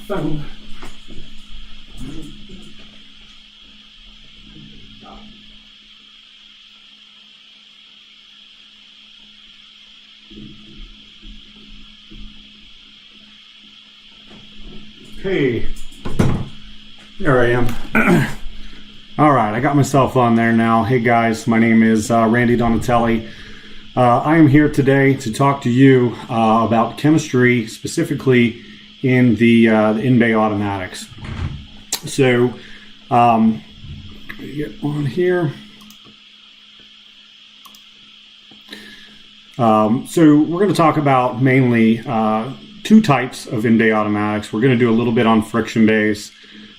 phone. Hey, there I am. All right, I got myself on there now. Hey guys, my name is Randy Donatelli. I am here today to talk to you about chemistry, specifically in the in-bay automatics. So, get on here. So we're going to talk about mainly two types of in-bay automatics. We're going to do a little bit on friction bays,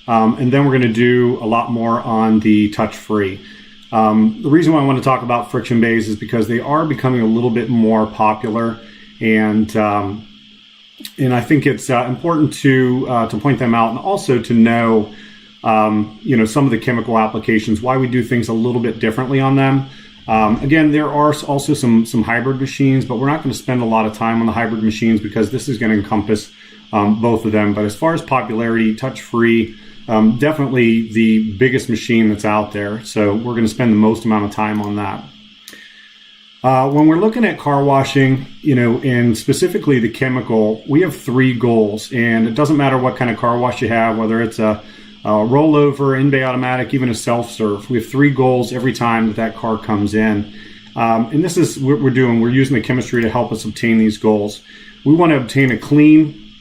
and then we're going to do a lot more on the touch-free. The reason why I want to talk about friction bays is because they are becoming a little bit more popular, and I think it's important to point them out, and also to know, some of the chemical applications, why we do things a little bit differently on them. Again, there are also some hybrid machines, but we're not going to spend a lot of time on the hybrid machines because this is going to encompass both of them. But as far as popularity, touch-free, definitely the biggest machine that's out there. So we're going to spend the most amount of time on that. When we're looking at car washing, and specifically the chemical, we have three goals. And it doesn't matter what kind of car wash you have, whether it's a rollover, in-bay automatic, even a self-serve. We have three goals every time that car comes in. And this is what we're doing. We're using the chemistry to help us obtain these goals. We want to obtain a clean,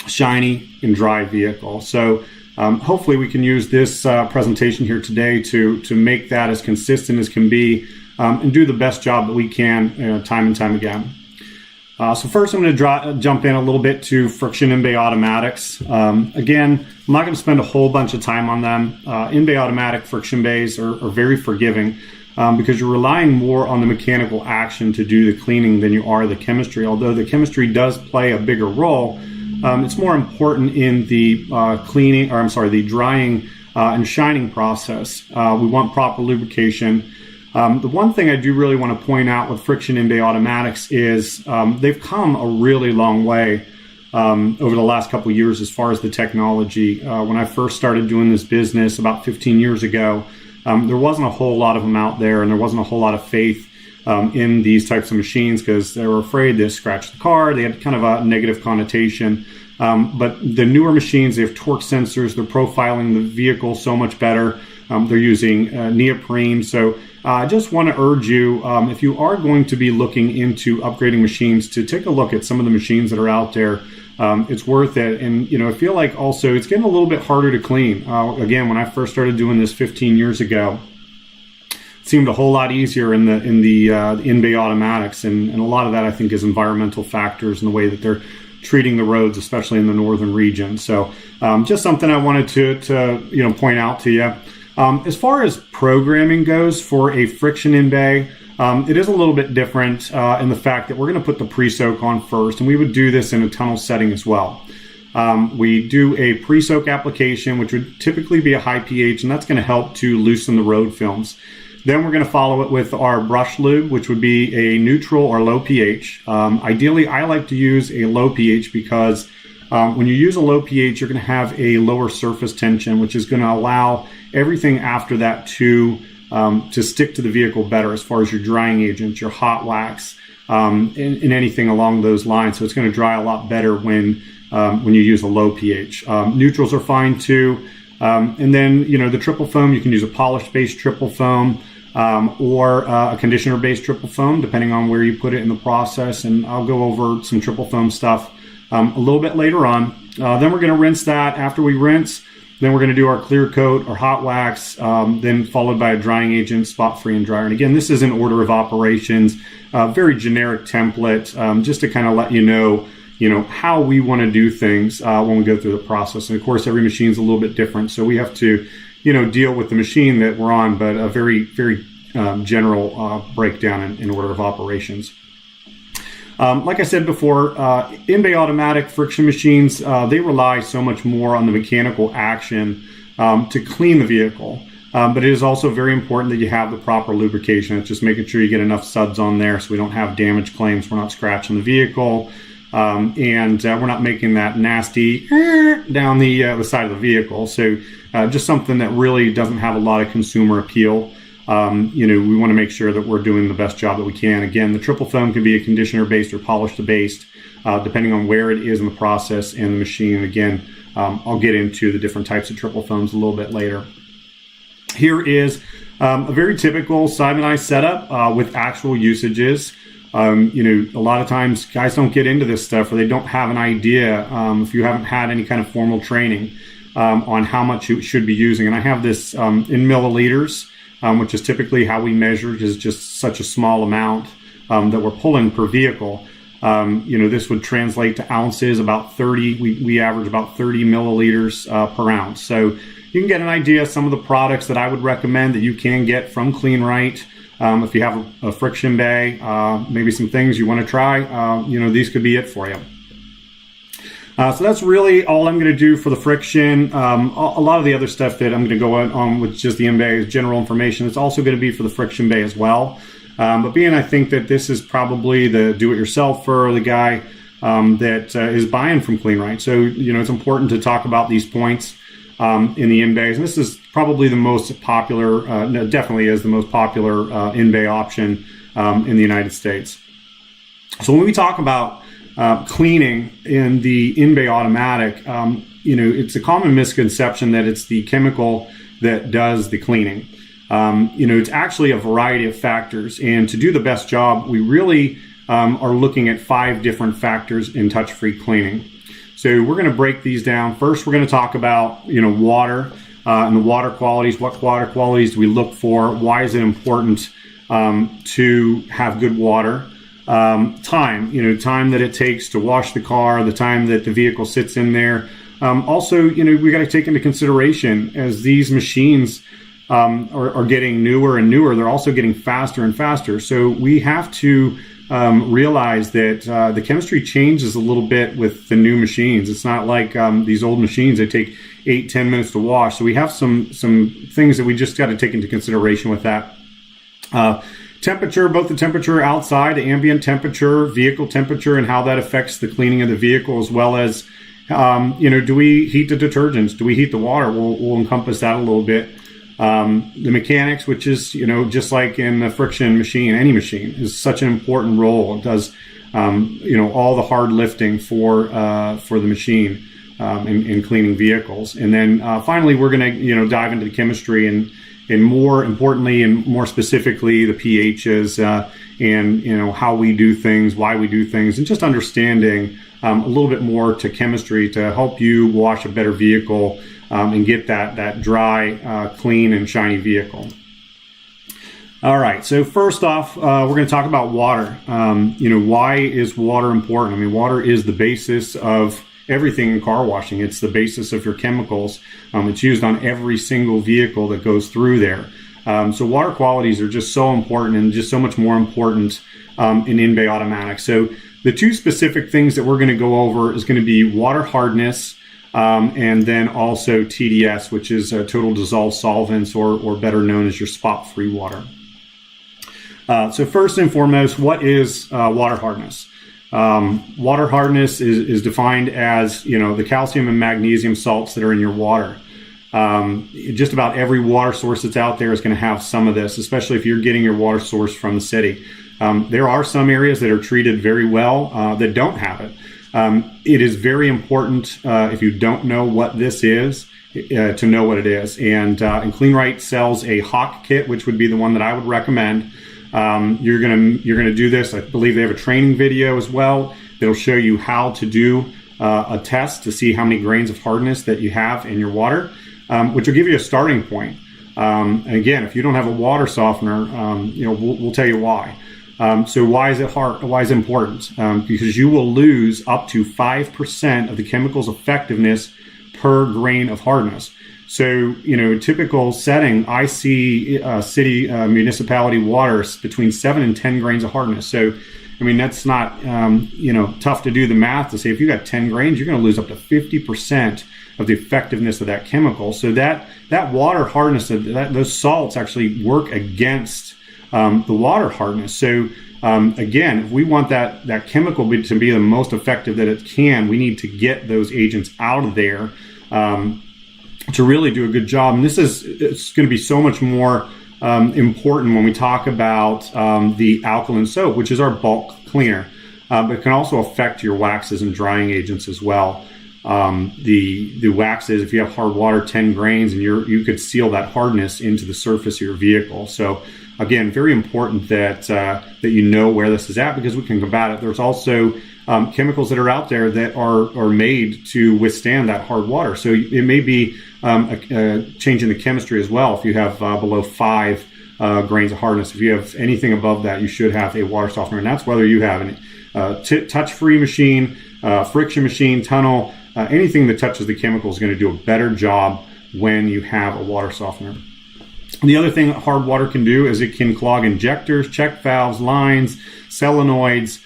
shiny, and dry vehicle. So hopefully we can use this presentation here today to make that as consistent as can be, and do the best job that we can time and time again. So first I'm going to jump in a little bit to friction in-bay automatics. Again, I'm not going to spend a whole bunch of time on them. In-bay automatic friction bays are very forgiving because you're relying more on the mechanical action to do the cleaning than you are the chemistry. Although the chemistry does play a bigger role, it's more important in the the drying and shining process. We want proper lubrication. The one thing I do really want to point out with friction in-bay automatics is they've come a really long way over the last couple of years as far as the technology. When I first started doing this business about 15 years ago, there wasn't a whole lot of them out there, and there wasn't a whole lot of faith in these types of machines because they were afraid to scratch the car. They had kind of a negative connotation. But the newer machines, they have torque sensors. They're profiling the vehicle so much better. They're using neoprene. So I just want to urge you, if you are going to be looking into upgrading machines, to take a look at some of the machines that are out there. It's worth it. And, I feel like also it's getting a little bit harder to clean. Again, when I first started doing this 15 years ago, it seemed a whole lot easier in the in-bay automatics. And a lot of that, I think, is environmental factors and the way that they're treating the roads, especially in the northern region. So just something I wanted to point out to you. As far as programming goes for a friction in-bay, it is a little bit different in the fact that we're going to put the pre-soak on first, and we would do this in a tunnel setting as well. We do a pre-soak application, which would typically be a high pH, and that's going to help to loosen the road films. Then we're going to follow it with our brush lube, which would be a neutral or low pH. Ideally, I like to use a low pH because when you use a low pH, you're going to have a lower surface tension, which is going to allow everything after that to stick to the vehicle better as far as your drying agents, your hot wax, and anything along those lines. So it's going to dry a lot better when you use a low pH. Neutrals are fine too. And then, the triple foam, you can use a polish-based triple foam or a conditioner-based triple foam, depending on where you put it in the process. And I'll go over some triple foam stuff a little bit later on. Then we're going to rinse that. After we rinse, then we're going to do our clear coat or hot wax, then followed by a drying agent, spot-free, and dryer. And again, this is in order of operations, very generic template, just to kind of let you know how we want to do things when we go through the process. And of course, every machine is a little bit different, so we have to, deal with the machine that we're on, but a very, very general breakdown in order of operations. Like I said before, in-bay automatic friction machines, they rely so much more on the mechanical action to clean the vehicle. But it is also very important that you have the proper lubrication. It's just making sure you get enough suds on there so we don't have damage claims. We're not scratching the vehicle. and we're not making that nasty down the side of the vehicle. So just something that really doesn't have a lot of consumer appeal. We want to make sure that we're doing the best job that we can. Again, the triple foam can be a conditioner based or polished based, depending on where it is in the process and the machine. And again, I'll get into the different types of triple foams a little bit later. Here is a very typical Simon setup with actual usages. A lot of times guys don't get into this stuff, or they don't have an idea if you haven't had any kind of formal training on how much you should be using. And I have this in milliliters, which is typically how we measure, is just such a small amount that we're pulling per vehicle. This would translate to ounces, about 30. We average about 30 milliliters per ounce. So you can get an idea of some of the products that I would recommend that you can get from Kleen-Rite. If you have a friction bay, maybe some things you want to try, these could be it for you. So that's really all I'm going to do for the friction. A lot of the other stuff that I'm going to go on with just the M-Bay is general information. It's also going to be for the friction bay as well. But being I think that this is probably the do-it-yourselfer, or the guy that is buying from Kleen-Rite. So, it's important to talk about these points in the in-bays. And this is probably the most popular, definitely is the most popular in-bay option in the United States. So when we talk about cleaning in the in-bay automatic, it's a common misconception that it's the chemical that does the cleaning. It's actually a variety of factors, and to do the best job, we really are looking at 5 different factors in touch-free cleaning. So we're going to break these down. First, we're going to talk about water and the water qualities. What water qualities do we look for? Why is it important to have good water? Time, time that it takes to wash the car, the time that the vehicle sits in there. Also, we got to take into consideration as these machines are getting newer and newer, they're also getting faster and faster. So we have to realize that the chemistry changes a little bit with the new machines. It's not like these old machines that take 8-10 minutes to wash. So we have some things that we just got to take into consideration with that. Temperature, both the temperature outside, the ambient temperature, vehicle temperature, and how that affects the cleaning of the vehicle, as well as, do we heat the detergents? Do we heat the water? We'll encompass that a little bit. The mechanics, which is, just like in the friction machine, any machine, is such an important role. It does, all the hard lifting for the machine in cleaning vehicles. And then finally, we're going to, dive into the chemistry and more importantly and more specifically the pHs and how we do things, why we do things, and just understanding a little bit more to chemistry to help you wash a better vehicle and get that dry, clean, and shiny vehicle. All right, so first off, we're going to talk about water. Why is water important? I mean, water is the basis of everything in car washing. It's the basis of your chemicals. It's used on every single vehicle that goes through there. So water qualities are just so important, and just so much more important in in-bay automatics. So the 2 specific things that we're going to go over is going to be water hardness, and then also TDS, which is total dissolved solvents, or better known as your spot-free water. So first and foremost, what is water hardness? Water hardness is defined as, the calcium and magnesium salts that are in your water. Just about every water source that's out there is going to have some of this, especially if you're getting your water source from the city. There are some areas that are treated very well that don't have it. It is very important, if you don't know what this is, to know what it is. And Kleen-Rite sells a Hawk kit, which would be the one that I would recommend. You're gonna do this. I believe they have a training video as well that'll show you how to do a test to see how many grains of hardness that you have in your water, which will give you a starting point. And again, if you don't have a water softener, we'll tell you why. So why is it hard? Why is it important? Because you will lose up to 5% of the chemical's effectiveness per grain of hardness. So, typical setting, I see city, municipality waters between 7 and 10 grains of hardness. So, that's not, tough to do the math to say if you got 10 grains, you're going to lose up to 50% of the effectiveness of that chemical. So that water hardness, those salts actually work against the water hardness. So again, if we want that chemical to be the most effective that it can, we need to get those agents out of there to really do a good job. And it's going to be so much more important when we talk about the alkaline soap, which is our bulk cleaner, but it can also affect your waxes and drying agents as well. The waxes, if you have hard water, 10 grains, and you could seal that hardness into the surface of your vehicle. So again, very important that you know where this is at, because we can combat it. There's also chemicals that are out there that are made to withstand that hard water. So it may be a change in the chemistry as well. If you have below 5 grains of hardness, if you have anything above that, you should have a water softener. And that's whether you have a touch-free machine, friction machine, tunnel, anything that touches the chemical is going to do a better job when you have a water softener. The other thing that hard water can do is it can clog injectors, check valves, lines, solenoids,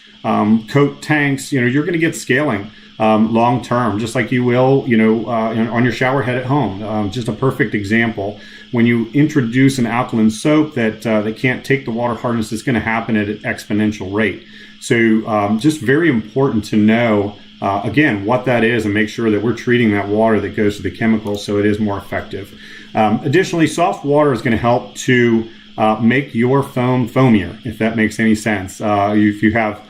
coat tanks. You're going to get scaling long term, just like you will, on your shower head at home. Just a perfect example. When you introduce an alkaline soap that can't take the water hardness, it's going to happen at an exponential rate. So just very important to know, again, what that is and make sure that we're treating that water that goes to the chemicals so it is more effective. Additionally, soft water is going to help to make your foam foamier, if that makes any sense. If you have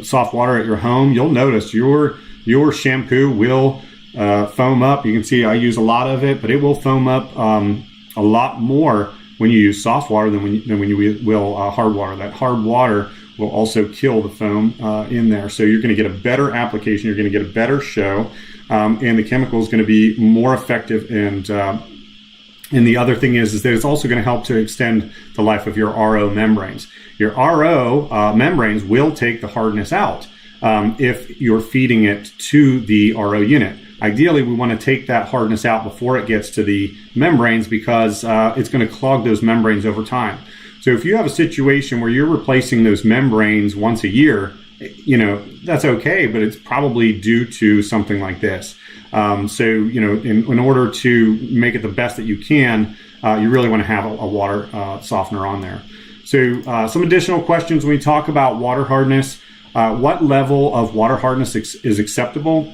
soft water at your home, you'll notice your shampoo will foam up. You can see I use a lot of it, but it will foam up a lot more when you use soft water than when you will hard water. That hard water will also kill the foam in there. So you're going to get a better application. You're going to get a better show, and the chemical is going to be more effective. And the other thing is that it's also going to help to extend the life of your RO membranes. Your RO membranes will take the hardness out if you're feeding it to the RO unit. Ideally, we want to take that hardness out before it gets to the membranes, because it's going to clog those membranes over time. So if you have a situation where you're replacing those membranes once a year, that's okay, but it's probably due to something like this. In order to make it the best that you can, you really want to have a water softener on there. So some additional questions when we talk about water hardness. What level of water hardness is acceptable?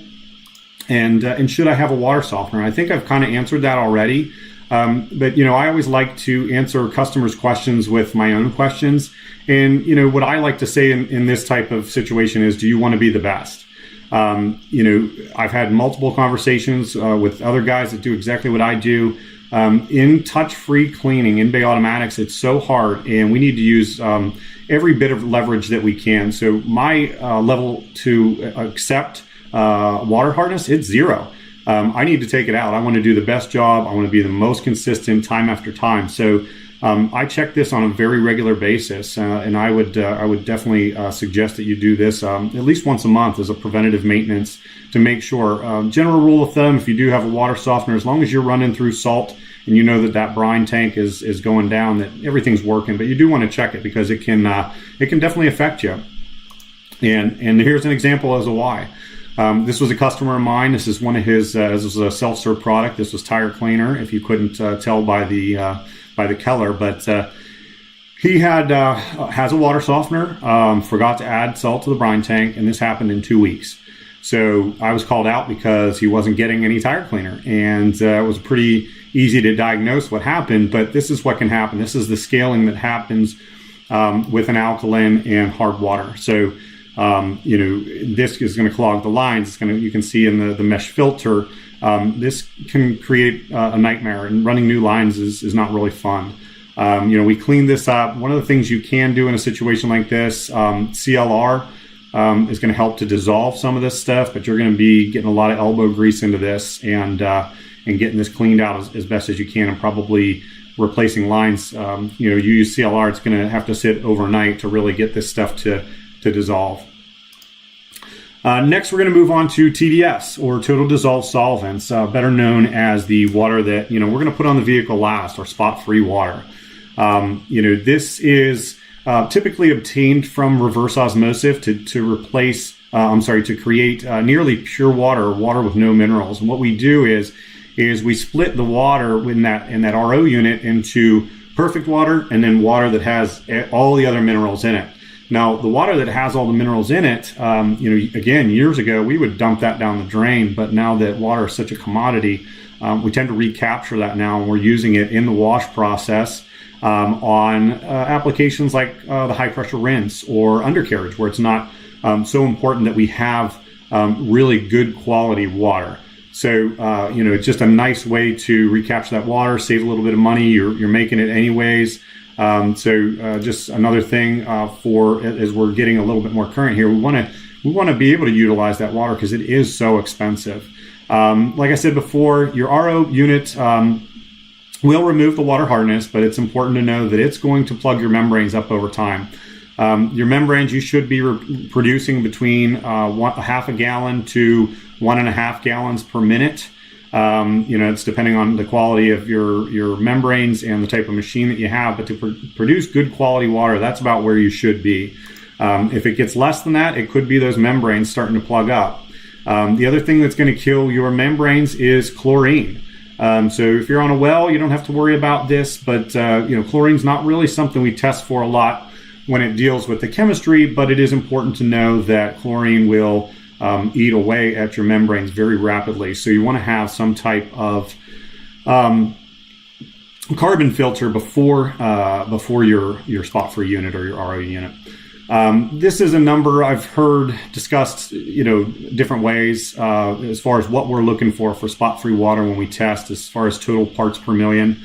And should I have a water softener? I think I've kind of answered that already. But I always like to answer customers' questions with my own questions. And, what I like to say in this type of situation is, do you want to be the best? I've had multiple conversations with other guys that do exactly what I do. In touch-free cleaning, in Bay Automatics, it's so hard, and we need to use every bit of leverage that we can. So my level to accept water hardness, it's 0. I need to take it out. I want to do the best job. I want to be the most consistent time after time. So I check this on a very regular basis, and I would definitely suggest that you do this at least once a month as a preventative maintenance to make sure. General rule of thumb: if you do have a water softener, as long as you're running through salt and you know that brine tank is going down, that everything's working. But you do want to check it, because it can definitely affect you. And here's an example as to why. This was a customer of mine. This is one of his. This was a self-serve product. This was tire cleaner. If you couldn't tell by the color, but he has a water softener. Forgot to add salt to the brine tank, and this happened in 2 weeks. So I was called out because he wasn't getting any tire cleaner, and it was pretty easy to diagnose what happened. But this is what can happen. This is the scaling that happens with an alkaline and hard water. So this is going to clog the lines. You can see in the mesh filter, this can create a nightmare, and running new lines is not really fun. We clean this up. One of the things you can do in a situation like this, CLR is going to help to dissolve some of this stuff, but you're going to be getting a lot of elbow grease into this and getting this cleaned out as best as you can, and probably replacing lines. You use CLR, it's going to have to sit overnight to really get this stuff to dissolve. Next, we're going to move on to TDS, or total dissolved solvents, better known as the water that we're going to put on the vehicle last, or spot-free water. This is typically obtained from reverse osmosis to create nearly pure water with no minerals. And what we do is we split the water in that RO unit into perfect water and then water that has all the other minerals in it. Now, the water that has all the minerals in it, again, years ago, we would dump that down the drain, but now that water is such a commodity, we tend to recapture that now, and we're using it in the wash process on applications like the high-pressure rinse or undercarriage, where it's not so important that we have really good quality water. So, it's just a nice way to recapture that water, save a little bit of money. You're making it anyways. Just another thing as we're getting a little bit more current here, we want to be able to utilize that water because it is so expensive. Like I said before, your RO unit will remove the water hardness, but it's important to know that it's going to plug your membranes up over time. Your membranes, you should be producing between half a gallon to 1.5 gallons per minute. It's depending on the quality of your membranes and the type of machine that you have, but to produce good quality water, that's about where you should be. If it gets less than that, it could be those membranes starting to plug up. The other thing that's going to kill your membranes is chlorine. So if you're on a well, you don't have to worry about this, but chlorine's not really something we test for a lot when it deals with the chemistry, but it is important to know that chlorine will eat away at your membranes very rapidly. So you want to have some type of carbon filter before your spot-free unit or your RO unit. This is a number I've heard discussed, different ways as far as what we're looking for spot-free water when we test, as far as total parts per million.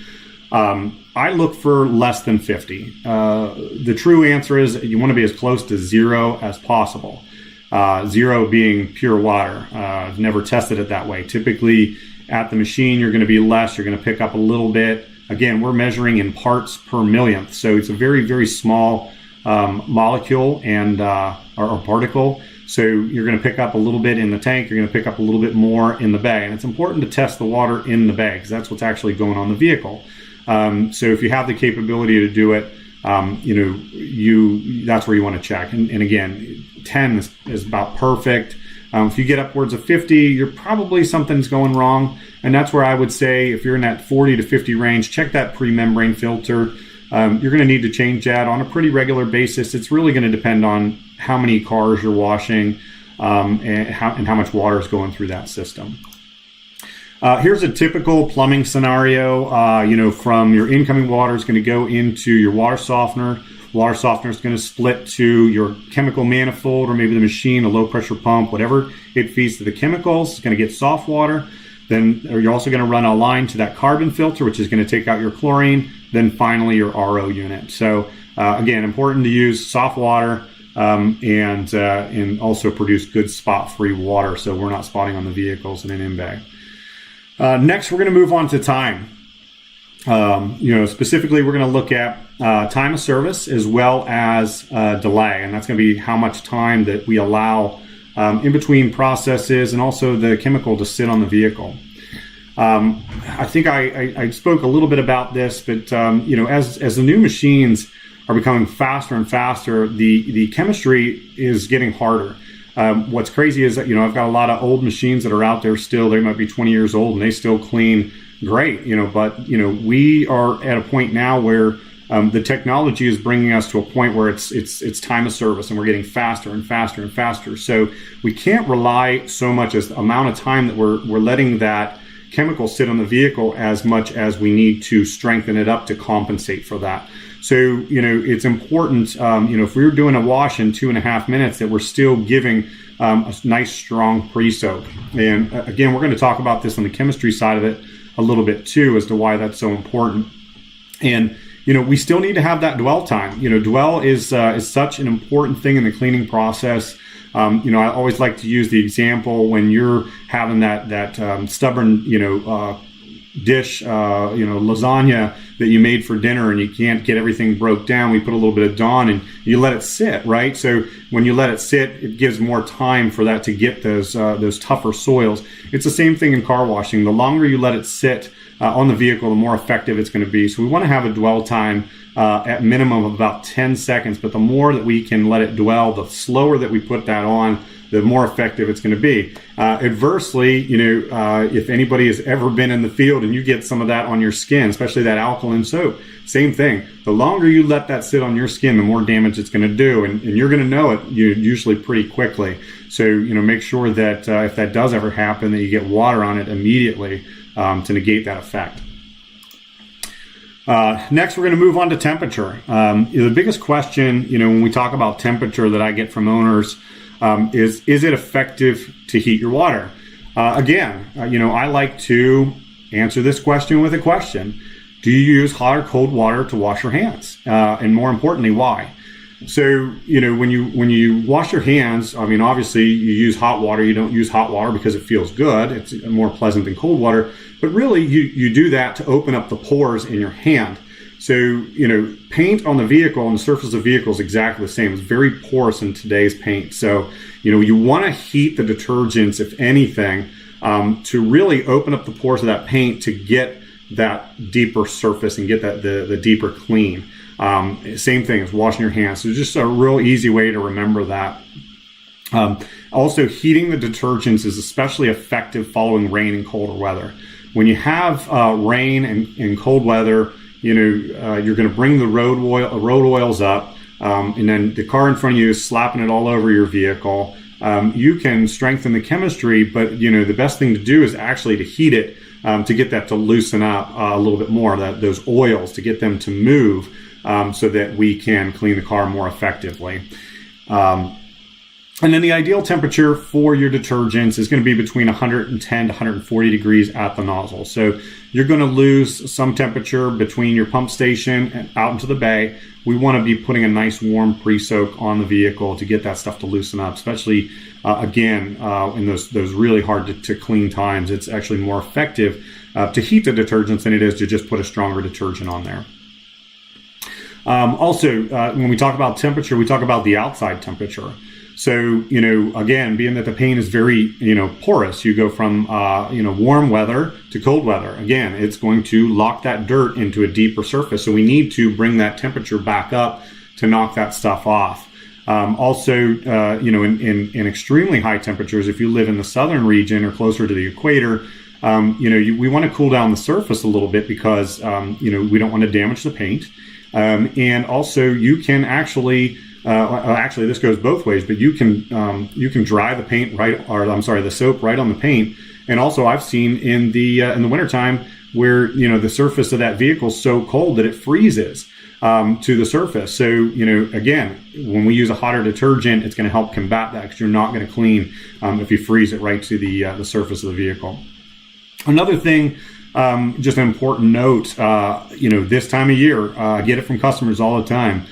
I look for less than 50. The true answer is you want to be as close to 0 as possible. 0 being pure water. I've never tested it that way. Typically at the machine, you're going to be less. You're going to pick up a little bit. Again, we're measuring in parts per millionth. So it's a very, very small molecule and or particle. So you're going to pick up a little bit in the tank. You're going to pick up a little bit more in the bag. And it's important to test the water in the bag because that's what's actually going on the vehicle. So if you have the capability to do it, that's where you want to check. And again, 10 is about perfect. If you get upwards of 50, you're probably something's going wrong. And that's where I would say if you're in that 40 to 50 range, check that pre-membrane filter. You're going to need to change that on a pretty regular basis. It's really going to depend on how many cars you're washing and how much water is going through that system. Here's a typical plumbing scenario. From your incoming water is going to go into your water softener. Water softener is going to split to your chemical manifold or maybe the machine, a low pressure pump, whatever it feeds to the chemicals. It's going to get soft water. Then you're also going to run a line to that carbon filter, which is going to take out your chlorine. Then finally your RO unit. So again, important to use soft water and also produce good spot-free water so we're not spotting on the vehicles in an in-bag. Next, we're going to move on to time. Specifically, we're going to look at time of service as well as delay, and that's going to be how much time that we allow in between processes and also the chemical to sit on the vehicle. I think I spoke a little bit about this, but as the new machines are becoming faster and faster, the chemistry is getting harder. What's crazy is that I've got a lot of old machines that are out there still. They might be 20 years old and they still clean great, but we are at a point now where the technology is bringing us to a point where it's time of service and we're getting faster and faster and faster. So we can't rely so much as the amount of time that we're letting that chemical sit on the vehicle as much as we need to strengthen it up to compensate for that. So, it's important, if we're doing a wash in 2.5 minutes, that we're still giving a nice, strong pre-soak. And again, we're going to talk about this on the chemistry side of it a little bit too, as to why that's so important. And, we still need to have that dwell time. Dwell is such an important thing in the cleaning process. I always like to use the example when you're having that stubborn, dish, lasagna that you made for dinner and you can't get everything broke down. We put a little bit of Dawn and you let it sit, right? So when you let it sit, it gives more time for that to get those tougher soils. It's the same thing in car washing. The longer you let it sit, on the vehicle, the more effective it's going to be. So we want to have a dwell time at minimum of about 10 seconds, but the more that we can let it dwell, the slower that we put that on, the more effective it's going to be. Adversely, if anybody has ever been in the field and you get some of that on your skin, especially that alkaline soap, same thing. The longer you let that sit on your skin, the more damage it's going to do, and you're going to know it usually pretty quickly. So, make sure that if that does ever happen, that you get water on it immediately to negate that effect. Next, we're going to move on to temperature. The biggest question, when we talk about temperature that I get from owners is it effective to heat your water? Again, I like to answer this question with a question. Do you use hot or cold water to wash your hands? And more importantly, why? So, when you wash your hands, obviously you use hot water. You don't use hot water because it feels good. It's more pleasant than cold water. But really, you do that to open up the pores in your hand. So, paint on the vehicle, on the surface of the vehicle is exactly the same. It's very porous in today's paint. So, you want to heat the detergents, if anything, to really open up the pores of that paint to get that deeper surface and get that the deeper clean. Same thing as washing your hands. So just a real easy way to remember that. Also, heating the detergents is especially effective following rain and colder weather. When you have rain and cold weather, you're going to bring the road oils up, and then the car in front of you is slapping it all over your vehicle. You can strengthen the chemistry, but the best thing to do is actually to heat it to get that to loosen up a little bit more, those oils, to get them to move so that we can clean the car more effectively. And then the ideal temperature for your detergents is going to be between 110 to 140 degrees at the nozzle. So you're going to lose some temperature between your pump station and out into the bay. We want to be putting a nice warm pre-soak on the vehicle to get that stuff to loosen up, especially in those really hard to clean times. It's actually more effective to heat the detergents than it is to just put a stronger detergent on there. Also, when we talk about temperature, we talk about the outside temperature. So, again, being that the paint is very, porous, you go from, warm weather to cold weather. Again, it's going to lock that dirt into a deeper surface. So we need to bring that temperature back up to knock that stuff off. In extremely high temperatures, if you live in the southern region or closer to the equator, we want to cool down the surface a little bit because, we don't want to damage the paint. And also you can actually this goes both ways, but you can dry the paint the soap right on the paint. And also I've seen in the wintertime where, the surface of that vehicle is so cold that it freezes to the surface. So, again, when we use a hotter detergent, it's going to help combat that because you're not going to clean if you freeze it right to the surface of the vehicle. Another thing, just an important note, this time of year, I get it from customers all the time.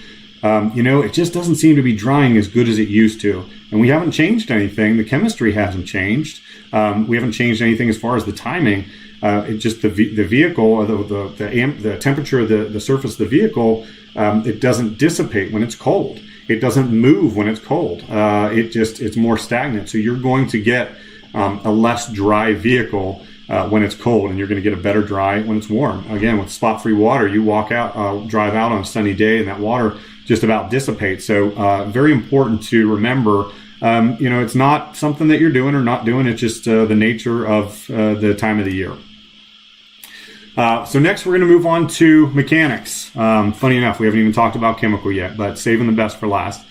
It just doesn't seem to be drying as good as it used to. And we haven't changed anything. The chemistry hasn't changed. We haven't changed anything as far as the timing. It just the vehicle, or the temperature of the surface of the vehicle, it doesn't dissipate when it's cold. It doesn't move when it's cold. It's more stagnant. So you're going to get a less dry vehicle when it's cold, and you're going to get a better dry when it's warm. Again, with spot-free water, you drive out on a sunny day, and that water just about dissipates. So very important to remember, it's not something that you're doing or not doing. It's just the nature of the time of the year. So next we're going to move on to mechanics. Funny enough, we haven't even talked about chemical yet, but saving the best for last.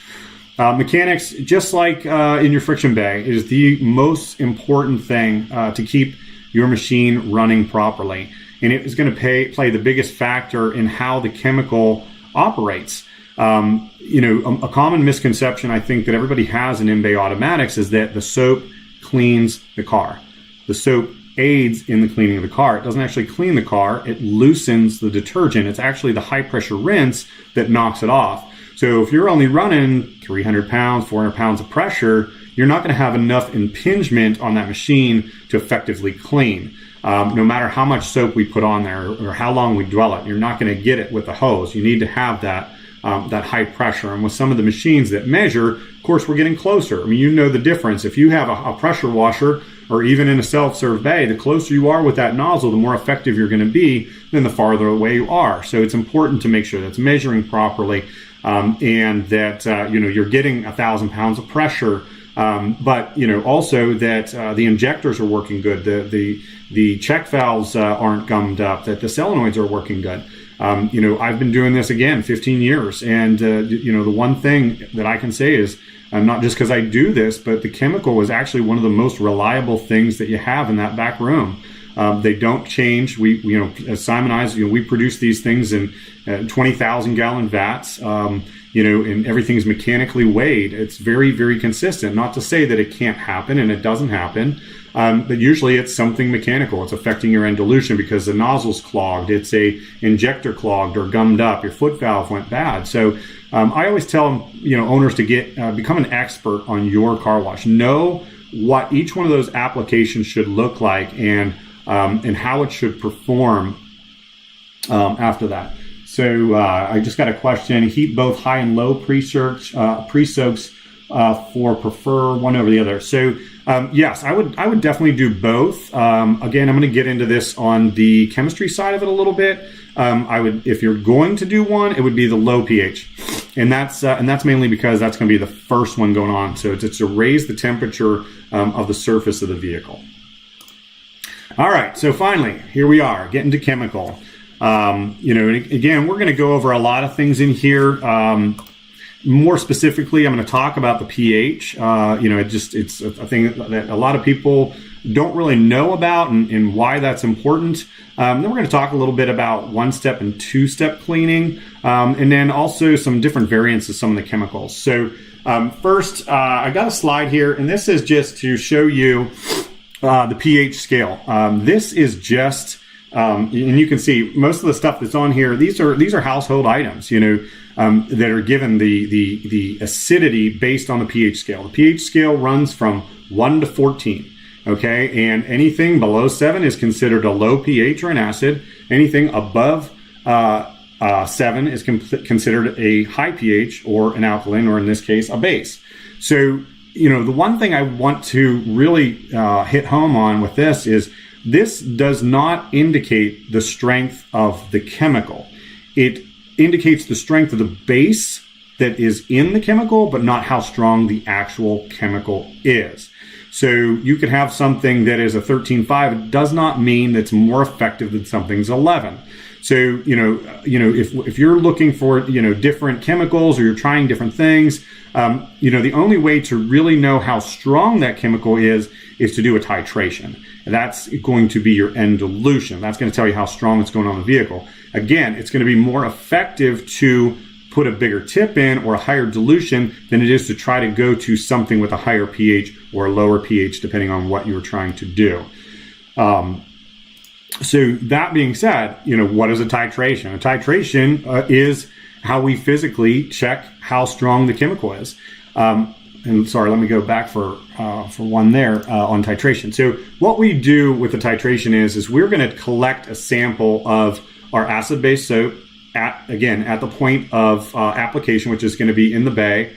Mechanics, just like in your friction bay, is the most important thing to keep your machine running properly. And it is going to play the biggest factor in how the chemical operates. A common misconception I think that everybody has in in-bay automatics is that the soap cleans the car. The soap aids in the cleaning of the car. It doesn't actually clean the car. It loosens the detergent. It's actually the high pressure rinse that knocks it off. So if you're only running 300 pounds, 400 pounds of pressure, you're not going to have enough impingement on that machine to effectively clean. No matter how much soap we put on there or how long we dwell it, you're not going to get it with the hose. You need to have that high pressure. And with some of the machines that measure, of course, we're getting closer. I mean, the difference. If you have a pressure washer or even in a self-serve bay, the closer you are with that nozzle, the more effective you're going to be than the farther away you are. So it's important to make sure that's measuring properly, and that you're getting 1,000 pounds of pressure, but also that the injectors are working good, the check valves aren't gummed up, that the solenoids are working good. I've been doing this again 15 years, and the one thing that I can say is, not just because I do this, but the chemical is actually one of the most reliable things that you have in that back room. They don't change. We as Simon and I, we produce these things in 20,000 gallon vats, and everything's mechanically weighed. It's very, very consistent. Not to say that it can't happen, and it doesn't happen, but usually it's something mechanical. It's affecting your end dilution because the nozzle's clogged. It's a injector clogged or gummed up. Your foot valve went bad. So I always tell owners to become an expert on your car wash. Know what each one of those applications should look like, and how it should perform after that. So I just got a question. Heat both high and low pre-soaks prefer one over the other. So yes, I would definitely do both. Again, I'm going to get into this on the chemistry side of it a little bit. If you're going to do one, it would be the low pH, and that's mainly because that's going to be the first one going on. So it's to raise the temperature of the surface of the vehicle. All right, so finally, here we are, getting to chemical. Again, we're going to go over a lot of things in here. More specifically, I'm going to talk about the pH. It's a thing that a lot of people don't really know about, and why that's important. Then we're going to talk a little bit about one-step and two-step cleaning, and then also some different variants of some of the chemicals. So first, I got a slide here, and this is just to show you the pH scale. This is just, and you can see most of the stuff that's on here. These are household items, that are given the acidity based on the pH scale. The pH scale runs from 1 to 14. Okay, and anything below 7 is considered a low pH or an acid. Anything above 7 is considered a high pH or an alkaline, or in this case, a base. So the one thing I want to really hit home on with this is this does not indicate the strength of the chemical. It indicates the strength of the base that is in the chemical, but not how strong the actual chemical is. So you could have something that is a 13.5. It does not mean that's more effective than something's 11. So, if you're looking for, different chemicals, or you're trying different things, the only way to really know how strong that chemical is to do a titration. And that's going to be your end dilution. That's going to tell you how strong it's going on the vehicle. Again, it's going to be more effective to put a bigger tip in or a higher dilution than it is to try to go to something with a higher pH or a lower pH, depending on what you're trying to do. So that being said, what is a titration? A titration is how we physically check how strong the chemical is. And sorry, let me go back for one there on titration. So what we do with the titration is we're going to collect a sample of our acid-based soap at the point of application, which is going to be in the bay,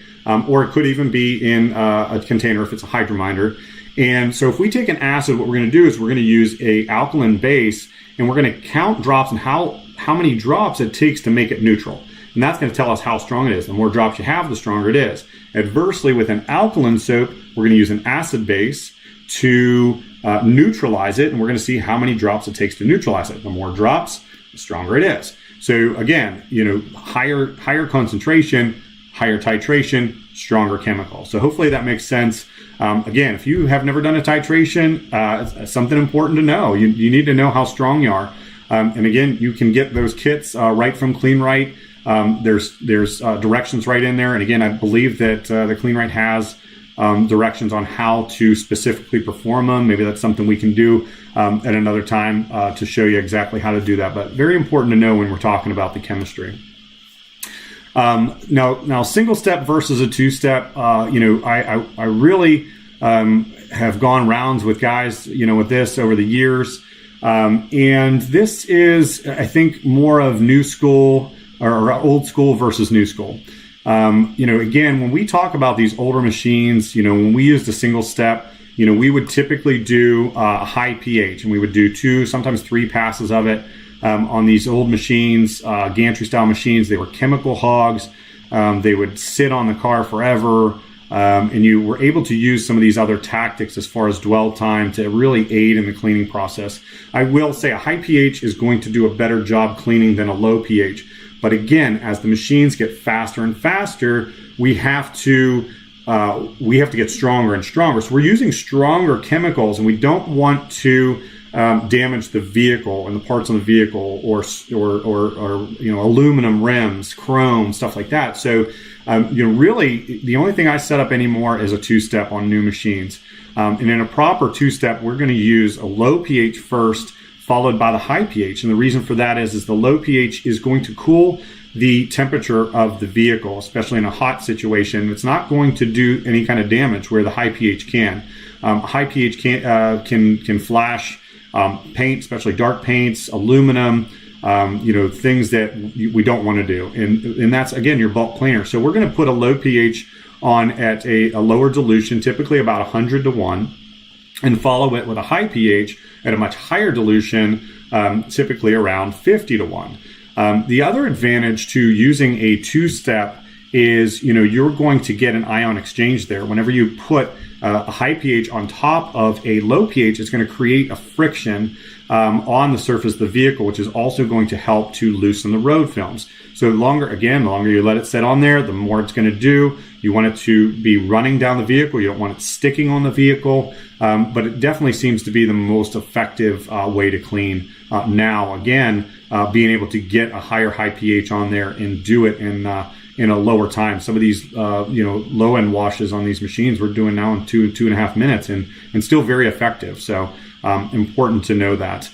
or it could even be in a container if it's a hydrominder. And so if we take an acid, what we're going to do is we're going to use a alkaline base, and we're going to count drops and how many drops it takes to make it neutral. And that's going to tell us how strong it is. The more drops you have, the stronger it is. Adversely, with an alkaline soap, we're going to use an acid base to neutralize it, and we're going to see how many drops it takes to neutralize it. The more drops, the stronger it is. So again, higher concentration, higher titration, stronger chemical. So hopefully that makes sense. Again, if you have never done a titration, it's something important to know. You need to know how strong you are. And again, you can get those kits right from Kleen-Rite. There's directions right in there. And again, I believe that the Kleen-Rite has directions on how to specifically perform them. Maybe that's something we can do at another time to show you exactly how to do that. But very important to know when we're talking about the chemistry. Now, single step versus a two-step. I really have gone rounds with guys, with this over the years, and this is, I think, more of new school or old school versus new school. Again, when we talk about these older machines, when we used a single step, we would typically do a high pH, and we would do 2, sometimes 3 passes of it on these old machines, gantry style machines. They were chemical hogs. They would sit on the car forever. And you were able to use some of these other tactics as far as dwell time to really aid in the cleaning process. I will say a high pH is going to do a better job cleaning than a low pH. But again, as the machines get faster and faster, we have to get stronger and stronger. So we're using stronger chemicals, and we don't want to damage the vehicle and the parts on the vehicle, or aluminum rims, chrome, stuff like that. So really the only thing I set up anymore is a 2-step on new machines. And in a proper 2-step, we're going to use a low pH first, followed by the high pH. And the reason for that is the low pH is going to cool the temperature of the vehicle, especially in a hot situation. It's not going to do any kind of damage where the high pH can. High pH can flash paint, especially dark paints, aluminum, things that we don't want to do. And that's, again, your bulk cleaner. So we're going to put a low pH on at a lower dilution, typically about 100 to 1, and follow it with a high pH at a much higher dilution, typically around 50 to 1. The other advantage to using a 2-step is, you're going to get an ion exchange there. Whenever you put a high pH on top of a low pH, it's going to create a friction on the surface of the vehicle, which is also going to help to loosen the road films. So the longer you let it sit on there, the more it's going to do. You want it to be running down the vehicle. You don't want it sticking on the vehicle. But it definitely seems to be the most effective way to clean now. Again, being able to get a high pH on there and do it in a lower time. Some of these low end washes on these machines we're doing now in 2.5 minutes, and still very effective. So important to know that.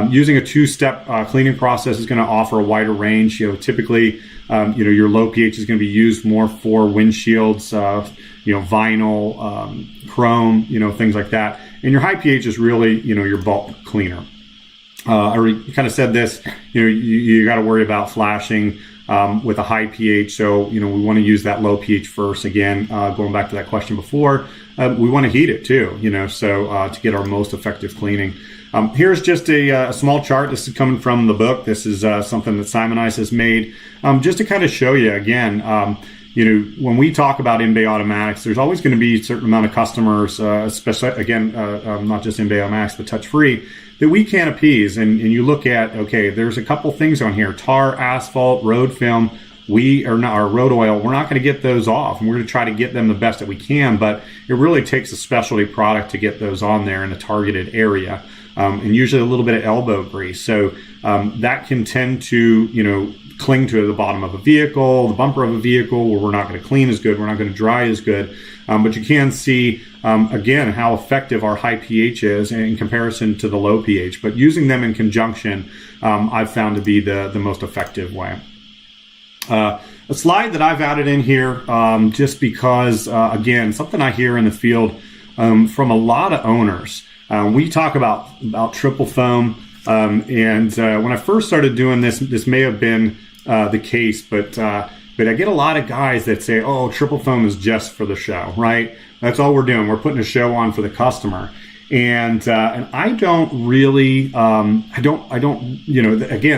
Using a 2-step cleaning process is going to offer a wider range. Typically, your low pH is going to be used more for windshields, vinyl, chrome, things like that. And your high pH is really, your bulk cleaner. I already kind of said this. You got to worry about flashing with a high pH. So, we want to use that low pH first. Again, going back to that question before, we want to heat it too, to get our most effective cleaning. Here's just a small chart. This is coming from the book. This is something that Simon Ice has made, just to kind of show you again, when we talk about in-bay automatics, there's always going to be a certain amount of customers, especially, again, not just in-bay automatics, but touch-free, that we can't appease. And you look at, okay, there's a couple things on here: tar, asphalt, road film. Our road oil, we're not going to get those off, and we're going to try to get them the best that we can, but it really takes a specialty product to get those on there in a targeted area, and usually a little bit of elbow grease. So that can tend to, cling to the bottom of a vehicle, the bumper of a vehicle, where we're not going to clean as good, we're not going to dry as good. But you can see, again, how effective our high pH is in comparison to the low pH. But using them in conjunction, I've found to be the most effective way. A slide that I've added in here, just because, again, something I hear in the field from a lot of owners. We talk about triple foam, and when I first started doing this may have been the case, but I get a lot of guys that say, "Oh, triple foam is just for the show, right? That's all we're doing. We're putting a show on for the customer." And I don't really, again,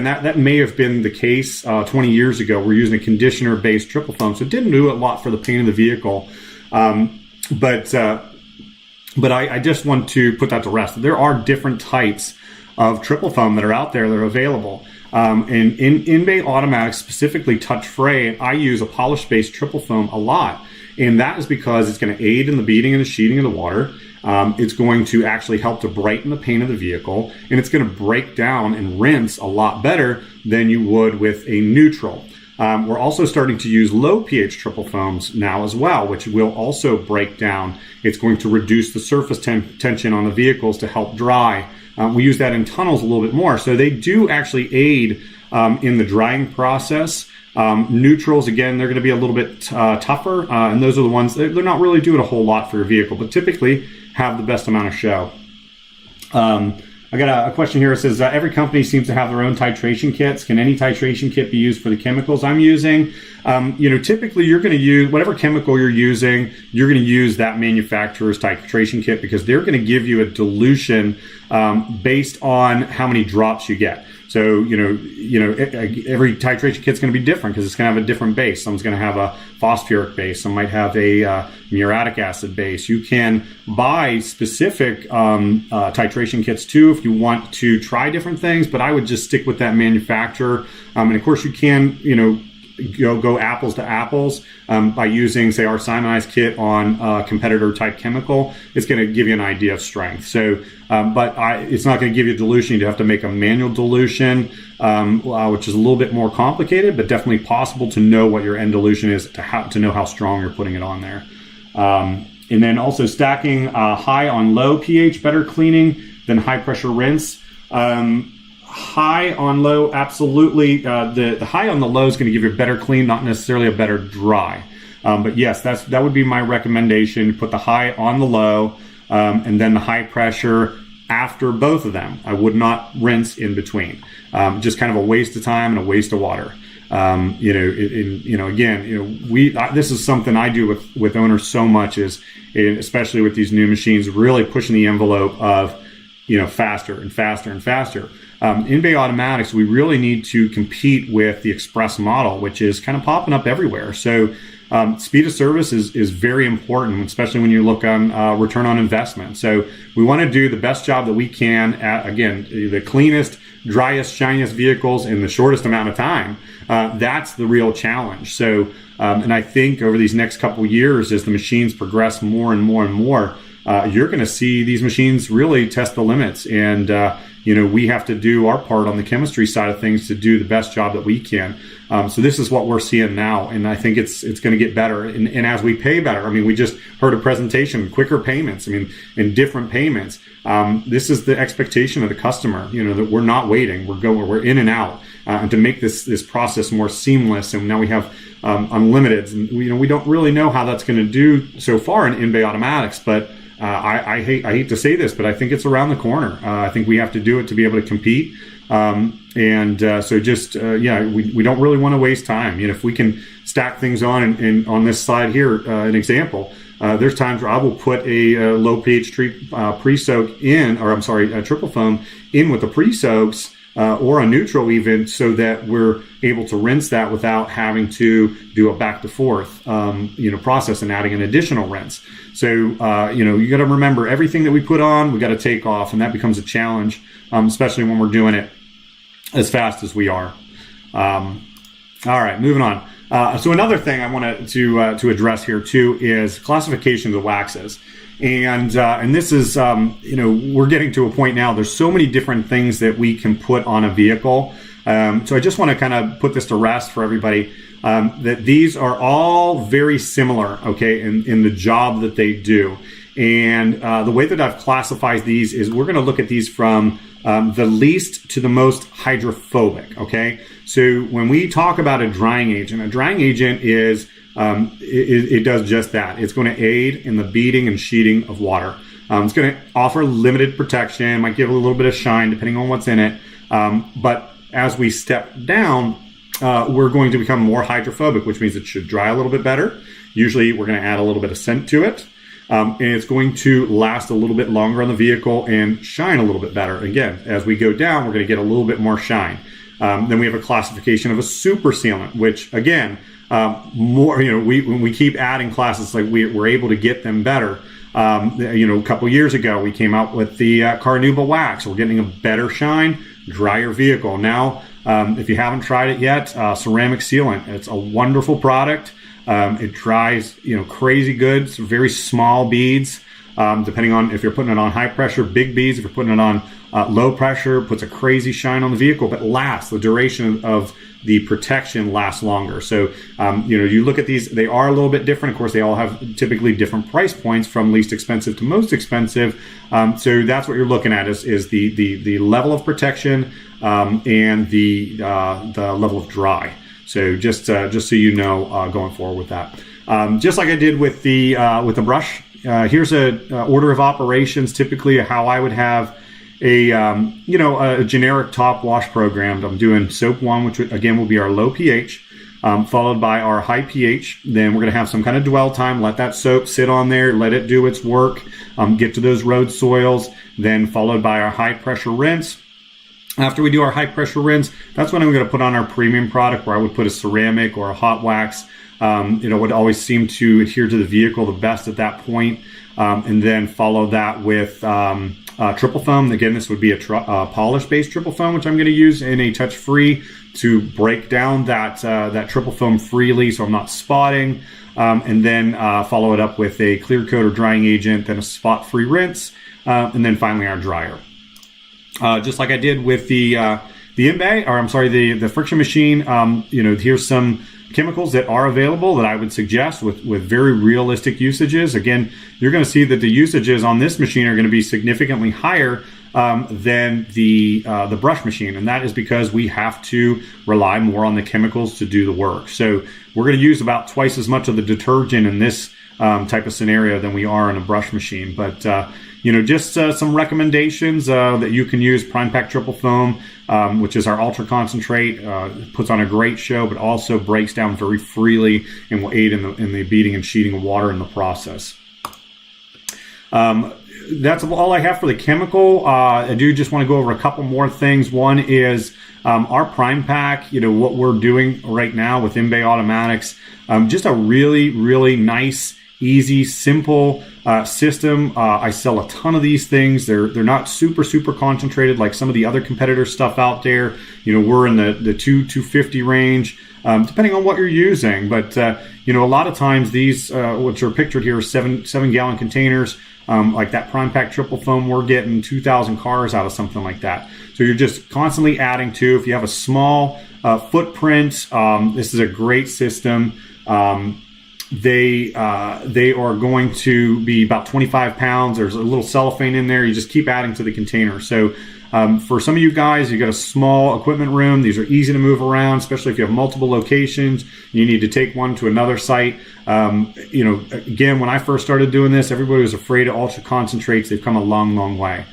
that may have been the case 20 years ago. We're using a conditioner-based triple foam, so it didn't do a lot for the paint of the vehicle. But I just want to put that to rest. There are different types of triple foam that are out there that are available. And in-bay automatics, specifically touch-free, I use a polish-based triple foam a lot. And that is because it's going to aid in the beading and the sheeting of the water. It's going to actually help to brighten the paint of the vehicle, and it's going to break down and rinse a lot better than you would with a neutral. We're also starting to use low pH triple foams now as well, which will also break down. It's going to reduce the surface tension on the vehicles to help dry. We use that in tunnels a little bit more. So they do actually aid in the drying process. Neutrals, again, they're going to be a little bit tougher, and those are the ones they're not really doing a whole lot for your vehicle, but typically have the best amount of show. I got a question here. It says, every company seems to have their own titration kits. Can any titration kit be used for the chemicals I'm using? Typically you're going to use whatever chemical you're using, you're going to use that manufacturer's titration kit because they're going to give you a dilution based on how many drops you get. So, every titration kit's going to be different because it's going to have a different base. Some's going to have a phosphoric base. Some might have a muriatic acid base. You can buy specific titration kits too if you want to try different things, but I would just stick with that manufacturer. And of course you can, go apples to apples by using, say, our Simonized kit on a competitor type chemical. It's going to give you an idea of strength. So, it's not going to give you dilution. You have to make a manual dilution, which is a little bit more complicated, but definitely possible to know what your end dilution is to know how strong you're putting it on there. And then also stacking high on low pH, better cleaning than high pressure rinse. High on low, absolutely. The high on the low is going to give you a better clean, not necessarily a better dry. But yes, that would be my recommendation. Put the high on the low, and then the high pressure after both of them. I would not rinse in between. Just kind of a waste of time and a waste of water. This is something I do with owners so much especially with these new machines, really pushing the envelope of, faster and faster and faster. In Bay Automatics, we really need to compete with the express model, which is kind of popping up everywhere. So speed of service is very important, especially when you look on return on investment. So we want to do the best job that we can at, again, the cleanest, driest, shiniest vehicles in the shortest amount of time. That's the real challenge. So, and I think over these next couple of years, as the machines progress more and more and more, you're going to see these machines really test the limits. And, we have to do our part on the chemistry side of things to do the best job that we can. So this is what we're seeing now. And I think it's going to get better. And as we pay better, we just heard a presentation, quicker payments, in different payments. This is the expectation of the customer, that we're not waiting, we're in and out, and to make this process more seamless. And now we have unlimited, and we don't really know how that's going to do so far in Bay Automatics, but I hate to say this, but I think it's around the corner. I think we have to do it to be able to compete. We don't really want to waste time. If we can stack things on and on this slide here, an example, there's times where I will put a low pH pre-soak in, a triple foam in with the pre-soaks, or a neutral even, so that we're able to rinse that without having to do a back to forth, process and adding an additional rinse. So, you got to remember everything that we put on, we got to take off, and that becomes a challenge, especially when we're doing it as fast as we are. All right, moving on. So another thing I wanted to address here too is classification of the waxes. And this is, we're getting to a point now, there's so many different things that we can put on a vehicle. So I just want to kind of put this to rest for everybody, that these are all very similar, okay, in the job that they do. And the way that I've classified these is we're going to look at these from the least to the most hydrophobic, okay? So when we talk about a drying agent is it does just that. It's going to aid in the beading and sheeting of water. It's going to offer limited protection, might give a little bit of shine depending on what's in it. But as we step down, we're going to become more hydrophobic, which means it should dry a little bit better. Usually we're going to add a little bit of scent to it. And it's going to last a little bit longer on the vehicle and shine a little bit better. Again, as we go down, we're going to get a little bit more shine. Then we have a classification of a super sealant, which again, when we keep adding classes, like we're able to get them better. A couple years ago, we came out with the Carnauba wax. We're getting a better shine, drier vehicle. Now, if you haven't tried it yet, ceramic sealant. It's a wonderful product. It dries, crazy good. It's very small beads, depending on if you're putting it on high pressure, big beads. If you're putting it on low pressure, puts a crazy shine on the vehicle, but lasts. The duration of the protection lasts longer. So, you look at these, they are a little bit different. Of course, they all have typically different price points from least expensive to most expensive. So that's what you're looking at is the level of protection, and the level of dry. So just so you know, going forward with that, just like I did with the brush, here's a order of operations. Typically, how I would have a generic top wash program. I'm doing soap 1, which again will be our low pH, followed by our high pH. Then we're going to have some kind of dwell time. Let that soap sit on there, let it do its work, get to those road soils. Then followed by our high pressure rinse. After we do our high pressure rinse, that's when I'm going to put on our premium product, where I would put a ceramic or a hot wax. Would always seem to adhere to the vehicle the best at that point. And then follow that with triple foam. Again, this would be a polish-based triple foam, which I'm going to use in a touch-free to break down that triple foam freely, so I'm not spotting. And then follow it up with a clear coat or drying agent, then a spot-free rinse, and then finally our dryer. Just like I did with the IBA, or I'm sorry, the friction machine. Here's some chemicals that are available that I would suggest with very realistic usages. Again, you're going to see that the usages on this machine are going to be significantly higher than the brush machine, and that is because we have to rely more on the chemicals to do the work. So we're going to use about twice as much of the detergent in this type of scenario than we are in a brush machine. But just some recommendations that you can use. Prime Pack Triple Foam, which is our ultra concentrate, puts on a great show, but also breaks down very freely and will aid in the beating and sheeting of water in the process. That's all I have for the chemical. I do just want to go over a couple more things. One is our Prime Pack, what we're doing right now with IBA Automatics, just a really, really nice, easy, simple system. I sell a ton of these things. They're not super concentrated like some of the other competitor stuff out there. We're in the 250 range, depending on what you're using. But a lot of times these, which are pictured here, are seven gallon containers. Like that Prime Pack Triple Foam, we're getting 2,000 cars out of something like that. So you're just constantly adding to. If you have a small footprint, this is a great system. They are going to be about 25 pounds. There's a little cellophane in there. You just keep adding to the container. So for some of you guys, you got a small equipment room. These are easy to move around, especially if you have multiple locations. You need to take one to another site. Again, when I first started doing this, everybody was afraid of ultra concentrates. They've come a long way.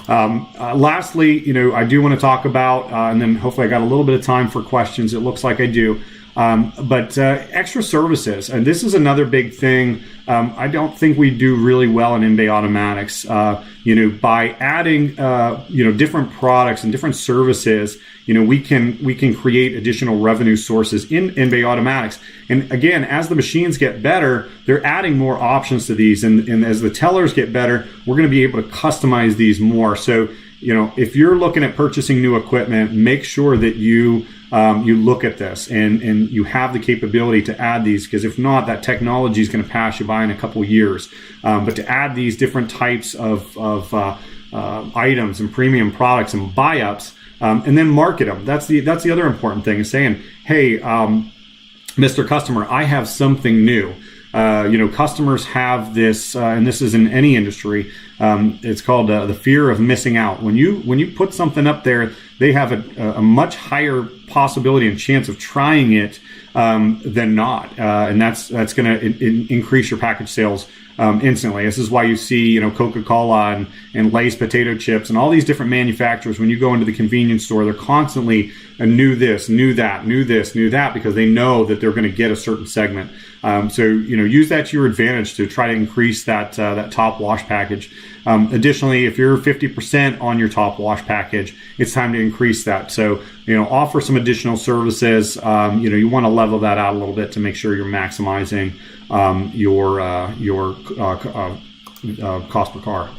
Lastly, I do want to talk about, and then hopefully I got a little bit of time for questions. It looks like I do. But extra services, and this is another big thing. I don't think we do really well in IBA Automatics. By adding different products and different services, we can create additional revenue sources in IBA Automatics. And again, as the machines get better, they're adding more options to these, and as the tellers get better, we're going to be able to customize these more. So if you're looking at purchasing new equipment, make sure that you look at this and you have the capability to add these, because if not, that technology is going to pass you by in a couple years. But to add these different types of items and premium products and buy-ups, and then market them. That's the other important thing, is saying, hey, Mr. Customer, I have something new. Customers have this, and this is in any industry. It's called the fear of missing out. When you put something up there, they have a much higher possibility and chance of trying it than not, and that's going to increase your package sales instantly. This is why you see Coca-Cola and Lay's potato chips and all these different manufacturers. When you go into the convenience store, they're constantly new this, new that, new this, new that, because they know that they're going to get a certain segment. So use that to your advantage to try to increase that top wash package. Additionally, if you're 50% on your top wash package, it's time to increase that. So offer some additional services. You want to level that out a little bit to make sure you're maximizing your cost per car.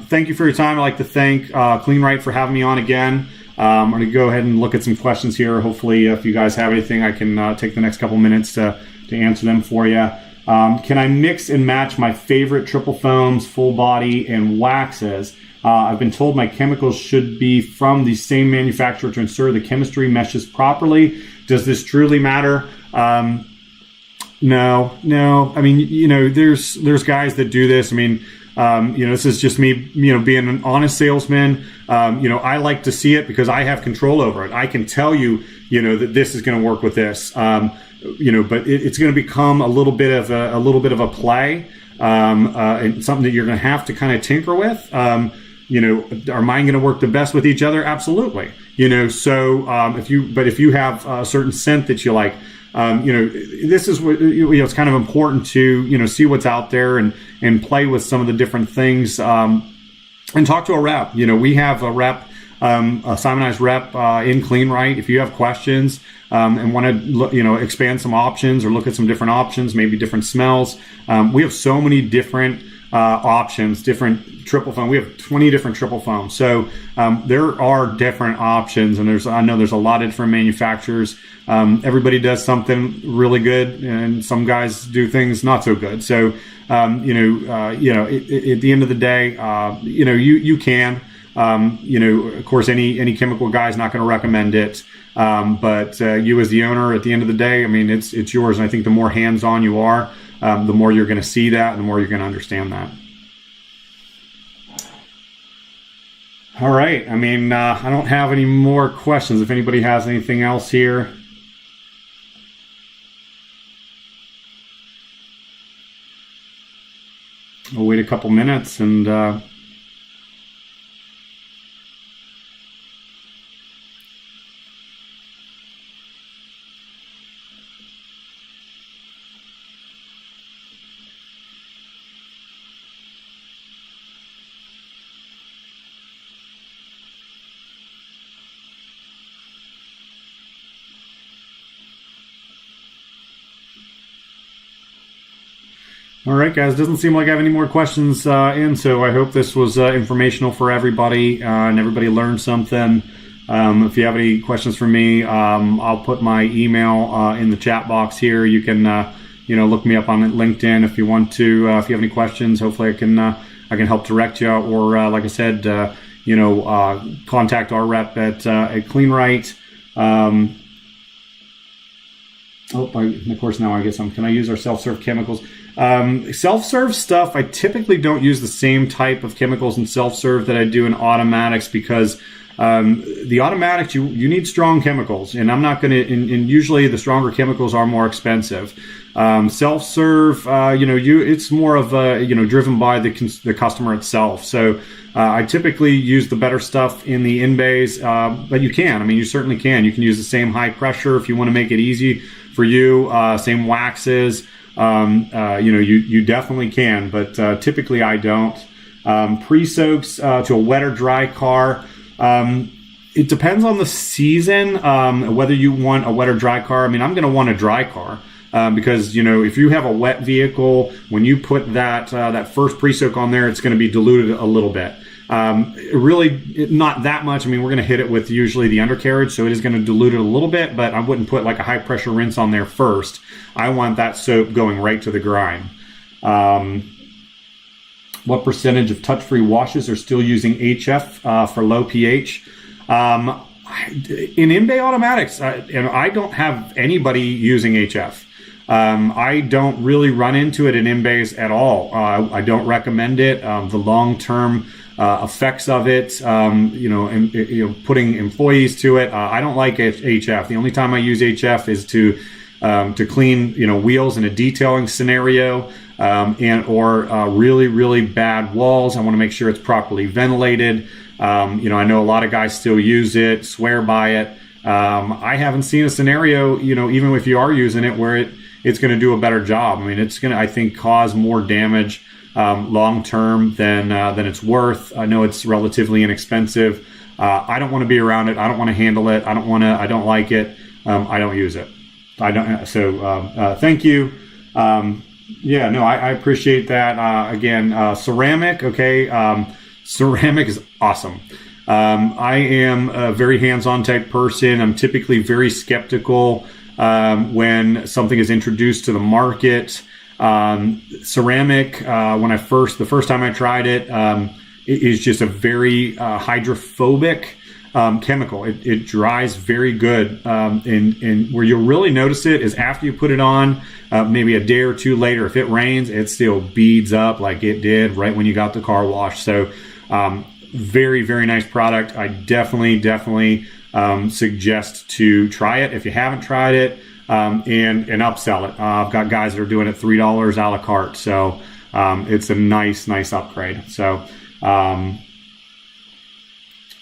Thank you for your time. I'd like to thank Kleen-Rite for having me on again. I'm going to go ahead and look at some questions here. Hopefully, if you guys have anything, I can take the next couple minutes to answer them for you. Can I mix and match my favorite triple foams, full body, and waxes? I've been told my chemicals should be from the same manufacturer to ensure the chemistry meshes properly. Does this truly matter? No. I mean, there's guys that do this. I mean, this is just me, being an honest salesman. I like to see it because I have control over it. I can tell you, that this is going to work with this. But it's going to become a little bit of a play, and something that you're going to have to kind of tinker with. are mine going to work the best with each other? Absolutely. So if you have a certain scent that you like, this is what, it's kind of important to, see what's out there and play with some of the different things, and talk to a rep. We have a rep, a Simonized rep in Kleen-Rite. If you have questions and want to, expand some options or look at some different options, maybe different smells, we have so many different options, different triple foam. We have 20 different triple foam. So there are different options, and I know there's a lot of different manufacturers. Everybody does something really good, and some guys do things not so good. So at the end of the day, you can. Of course, any chemical guy is not going to recommend it. But you as the owner, at the end of the day, I mean, it's yours. And I think the more hands-on you are, the more you're going to see that, and the more you're going to understand that. All right. I mean, I don't have any more questions. If anybody has anything else here. We'll wait a couple minutes and all right, guys, doesn't seem like I have any more questions so I hope this was informational for everybody and everybody learned something. If you have any questions for me, I'll put my email in the chat box here. You can look me up on LinkedIn if you want to. If you have any questions, hopefully I can help direct you, or like I said, contact our rep at Kleen-Rite. Of course, now I guess can I use our self-serve chemicals? Self-serve stuff, I typically don't use the same type of chemicals in self-serve that I do in automatics, because the automatics, you need strong chemicals, and I'm not going to, and usually the stronger chemicals are more expensive. Self-serve, it's more of driven by the customer itself. So I typically use the better stuff in the in-bays, but you certainly can. You can use the same high pressure if you want to make it easy for you, same waxes. You definitely can, but typically I don't. Pre-soaks to a wet or dry car. It depends on the season, whether you want a wet or dry car. I mean, I'm going to want a dry car. Because, if you have a wet vehicle, when you put that first pre-soak on there, it's going to be diluted a little bit. Not that much. I mean, we're going to hit it with usually the undercarriage, so it is going to dilute it a little bit, but I wouldn't put like a high pressure rinse on there first. I want that soap going right to the grind. What percentage of touch-free washes are still using HF for low pH? In in-bay automatics, I don't have anybody using HF. I don't really run into it in in-bays at all. I don't recommend it. The long-term effects of it, putting employees to it. I don't like HF. The only time I use HF is to clean, wheels in a detailing scenario, or really, really bad walls. I want to make sure it's properly ventilated. I know a lot of guys still use it, swear by it. I haven't seen a scenario, even if you are using it, where it's going to do a better job. I mean, it's going to, I think, cause more damage long term than it's worth. I know it's relatively inexpensive. I don't want to be around it. I don't want to handle it. I don't like it. I don't use it. I don't. So thank you. I appreciate that. Again, ceramic. Okay. Ceramic is awesome. I am a very hands-on type person. I'm typically very skeptical when something is introduced to the market. Ceramic, the first time I tried it, it is just a very hydrophobic chemical. It dries very good, and where you'll really notice it is after you put it on, maybe a day or two later. If it rains, it still beads up like it did right when you got the car washed. So very, very nice product. I definitely suggest to try it if you haven't tried it, and upsell it. I've got guys that are doing it $3 a la carte, so it's a nice upgrade. So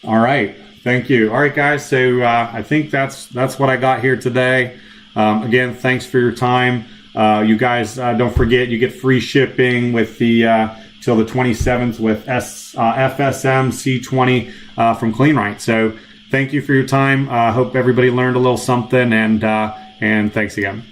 All right. Thank you. All right, guys. So I think that's what I got here today. Again, thanks for your time. You guys don't forget you get free shipping with the till the 27th with FSM C20 from Kleen-Rite. So thank you for your time. Hope everybody learned a little something, and thanks again.